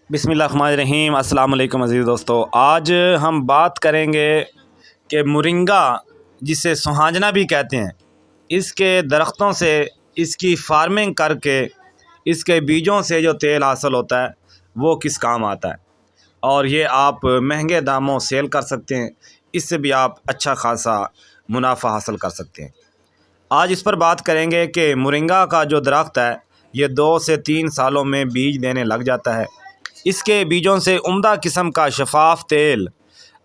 بسم اللہ الرحمن الرحیم۔ السلام علیکم عزیز دوستو، آج ہم بات کریں گے کہ مرنگا جسے سہانجنا بھی کہتے ہیں، اس کے درختوں سے اس کی فارمنگ کر کے اس کے بیجوں سے جو تیل حاصل ہوتا ہے وہ کس کام آتا ہے، اور یہ آپ مہنگے داموں سیل کر سکتے ہیں، اس سے بھی آپ اچھا خاصا منافع حاصل کر سکتے ہیں۔ آج اس پر بات کریں گے کہ مرنگا کا جو درخت ہے یہ 2 سے 3 سالوں میں بیج دینے لگ جاتا ہے۔ اس کے بیجوں سے عمدہ قسم کا شفاف تیل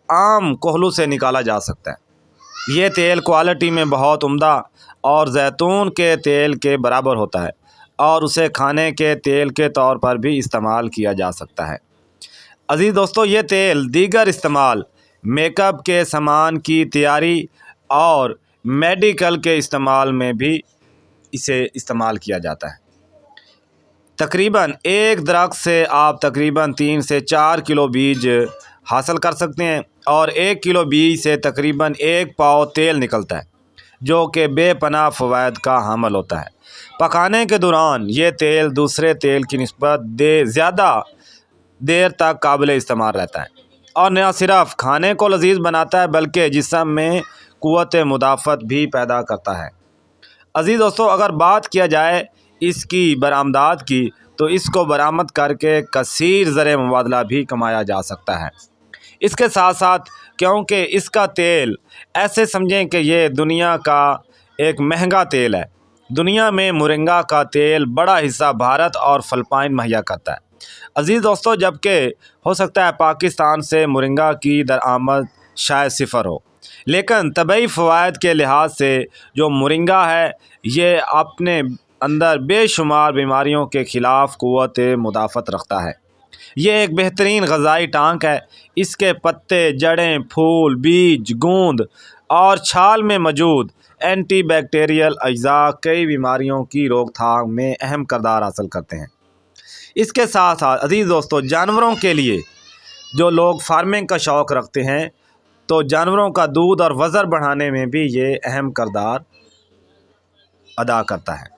عام کوہلو سے نکالا جا سکتا ہے۔ یہ تیل کوالٹی میں بہت عمدہ اور زیتون کے تیل کے برابر ہوتا ہے، اور اسے کھانے کے تیل کے طور پر بھی استعمال کیا جا سکتا ہے۔ عزیز دوستو، یہ تیل دیگر استعمال، میک اپ کے سامان کی تیاری اور میڈیکل کے استعمال میں بھی اسے استعمال کیا جاتا ہے۔ تقریباً ایک درخت سے آپ تقریباً 3 سے 4 کلو بیج حاصل کر سکتے ہیں، اور 1 کلو بیج سے تقریباً 1 پاؤ تیل نکلتا ہے، جو کہ بے پناہ فوائد کا حامل ہوتا ہے۔ پکانے کے دوران یہ تیل دوسرے تیل کی نسبت زیادہ دیر تک قابل استعمال رہتا ہے، اور نہ صرف کھانے کو لذیذ بناتا ہے بلکہ جسم میں قوت مدافعت بھی پیدا کرتا ہے۔ عزیز دوستو، اگر بات کیا جائے اس کی برآمدات کی، تو اس کو برآمد کر کے کثیر زر مبادلہ بھی کمایا جا سکتا ہے۔ اس کے ساتھ ساتھ کیونکہ اس کا تیل ایسے سمجھیں کہ یہ دنیا کا ایک مہنگا تیل ہے، دنیا میں مرنگا کا تیل بڑا حصہ بھارت اور فلپائن مہیا کرتا ہے۔ عزیز دوستو، جبکہ ہو سکتا ہے پاکستان سے مرنگا کی درآمد شاید 0 ہو، لیکن طبعی فوائد کے لحاظ سے جو مرنگا ہے یہ اپنے اندر بے شمار بیماریوں کے خلاف قوت مدافعت رکھتا ہے۔ یہ ایک بہترین غذائی ٹانک ہے۔ اس کے پتے، جڑیں، پھول، بیج، گوند اور چھال میں موجود اینٹی بیکٹیریل اجزاء کئی بیماریوں کی روک تھام میں اہم کردار حاصل کرتے ہیں۔ اس کے ساتھ ساتھ عزیز دوستو، جانوروں کے لیے جو لوگ فارمنگ کا شوق رکھتے ہیں تو جانوروں کا دودھ اور وزن بڑھانے میں بھی یہ اہم کردار ادا کرتا ہے۔